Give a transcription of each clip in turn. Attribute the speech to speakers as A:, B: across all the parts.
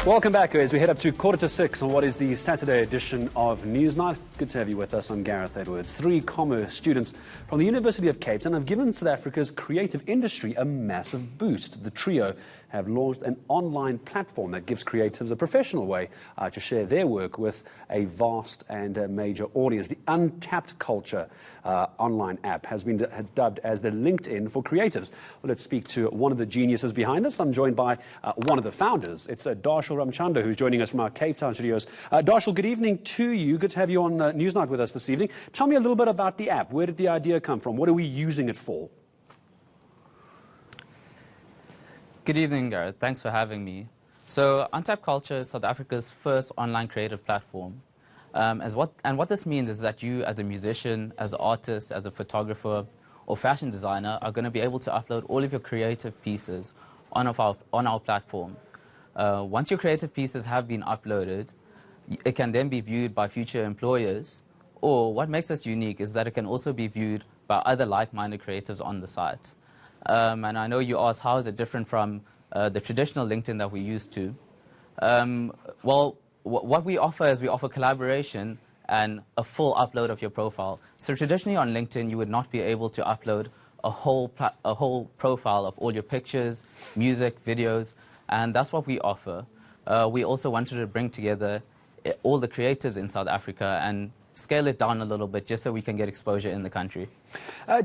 A: Welcome back, as we head up to 5:45 on what is the Saturday edition of Newsnight. Good to have you with us. I'm Gareth Edwards. 3 commerce students from the University of Cape Town have given South Africa's creative industry a massive boost. The trio have launched an online platform that gives creatives a professional way to share their work with a vast and major audience. The Untapped Culture online app has been dubbed as the LinkedIn for creatives. Well, let's speak to one of the geniuses behind this. I'm joined by one of the founders. It's Darshil Ramchander, who's joining us from our Cape Town studios. Darshil, good evening to you. Good to have you on Newsnight with us this evening. Tell me a little bit about the app. Where did the idea come from? What are we using it for?
B: Good evening, Gareth. Thanks for having me. So, Untapped Culture is South Africa's first online creative platform. What this means is that you, as a musician, as an artist, as a photographer, or fashion designer, are going to be able to upload all of your creative pieces on our platform. Once your creative pieces have been uploaded, it can then be viewed by future employers, or what makes us unique is that it can also be viewed by other like-minded creatives on the site. And I know you asked, how is it different from the traditional LinkedIn that we used to? Well, what we offer is we offer collaboration and a full upload of your profile. So traditionally on LinkedIn, you would not be able to upload a whole profile of all your pictures, music, videos, and that's what we offer. We also wanted to bring together all the creatives in South Africa and scale it down a little bit just so we can get exposure in the country.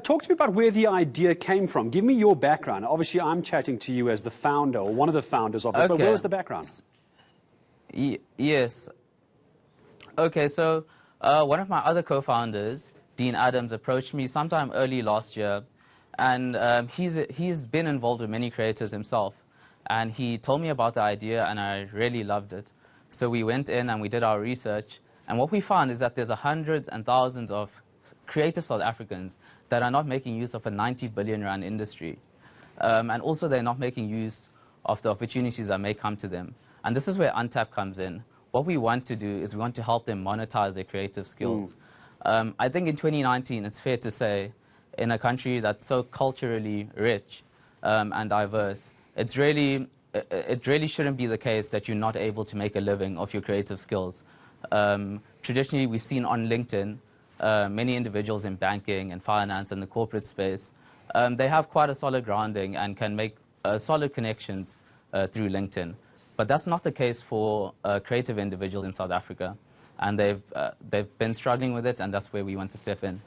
A: Talk to me about where the idea came from. Give me your background. Obviously, I'm chatting to you as the founder or one of the founders of this, but where was the background?
B: Yes. Okay, so one of my other co-founders, Dean Adams, approached me sometime early last year, and he's been involved with many creatives himself, and he told me about the idea, and I really loved it. So we went in and we did our research, and what we found is that there's hundreds and thousands of creative South Africans that are not making use of a 90 billion rand industry. And also they're not making use of the opportunities that may come to them. And this is where Untapped comes in. What we want to do is we want to help them monetize their creative skills. I think in 2019, it's fair to say, in a country that's so culturally rich and diverse, it really shouldn't be the case that you're not able to make a living off your creative skills. Traditionally, we've seen on LinkedIn many individuals in banking and finance and the corporate space. They have quite a solid grounding and can make solid connections through LinkedIn. But that's not the case for creative individuals in South Africa. And they've been struggling with it, and that's where we want to step in.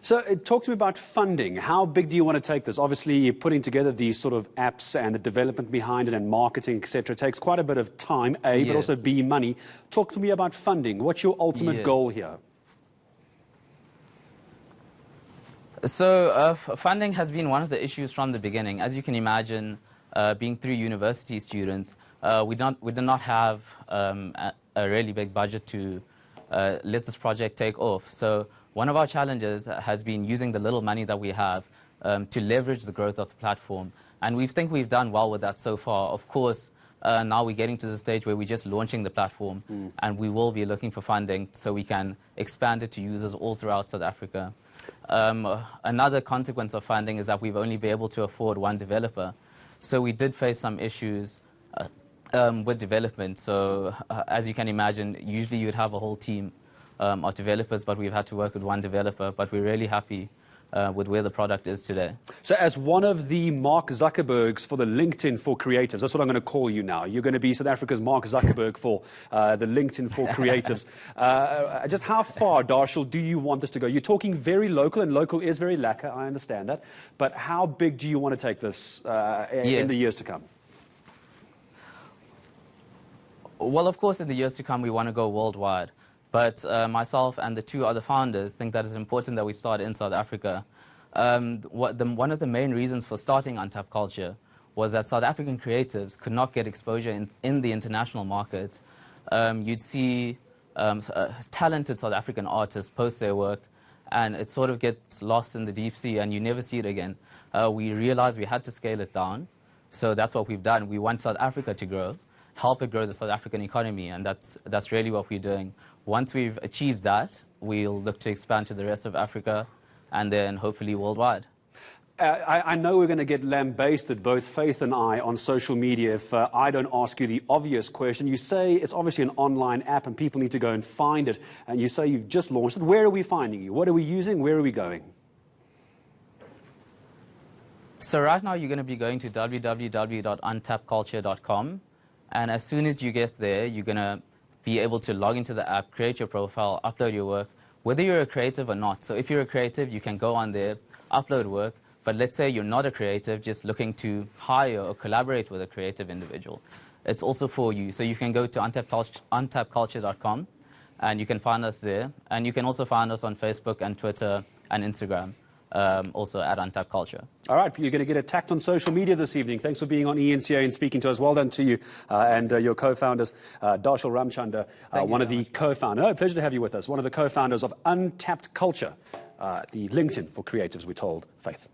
A: So talk to me about funding. How big do you want to take this? Obviously, you're putting together these sort of apps and the development behind it and marketing, etc. It takes quite a bit of time, A, but also B, money. Talk to me about funding. What's your ultimate goal here? So funding has been one of the issues from the beginning. As you can imagine, being 3 university students, we did not have a really big budget to let this project take off. So one of our challenges has been using the little money that we have to leverage the growth of the platform. And we think we've done well with that so far. Of course, now we're getting to the stage where we're just launching the platform, and we will be looking for funding so we can expand it to users all throughout South Africa. Another consequence of funding is that we've only been able to afford 1 developer. So we did face some issues with development. So as you can imagine, usually you'd have a whole team of developers, but we've had to work with 1 developer. But we're really happy with where the product is today. So as one of the Mark Zuckerbergs for the LinkedIn for creatives, that's what I'm going to call you now. You're going to be South Africa's Mark Zuckerberg for the LinkedIn for creatives. Just how far, Darshil, do you want this to go? You're talking very local, and local is very lacquer, I understand that. But how big do you want to take this in the years to come?
B: Well, of course, in the years to come, we want to go worldwide. But myself and the 2 other founders think that it's important that we start in South Africa. One of the main reasons for starting Untapped Culture was that South African creatives could not get exposure in the international market. You'd see talented South African artists post their work, and it sort of gets lost in the deep sea, and you never see it again. We realized we had to scale it down, so that's what we've done. We want South Africa to grow, help it grow the South African economy, and that's really what we're doing. Once we've achieved that, we'll look to expand to the rest of Africa and then hopefully worldwide.
C: I know we're going to get lambasted, both Faith and I, on social media if I don't ask you the obvious question. You say it's obviously an online app and people need to go and find it, and you say you've just launched it. Where are we finding you? What are we using? Where are we going?
B: So right now you're going to be going to www.untappedculture.com, and as soon as you get there, you're going to be able to log into the app, create your profile, upload your work, whether you're a creative or not. So if you're a creative, you can go on there, upload work. But let's say you're not a creative, just looking to hire or collaborate with a creative individual. It's also for you. So you can go to untappedculture.com, and you can find us there. And you can also find us on Facebook and Twitter and Instagram, also at Untapped Culture.
C: All right, you're going to get attacked on social media this evening. Thanks for being on ENCA and speaking to us. Well done to you and your co-founders, Darshil Ramchander, one of the co-founders. Oh, pleasure to have you with us. One of the co-founders of Untapped Culture, the LinkedIn for creatives, we're told, Faith.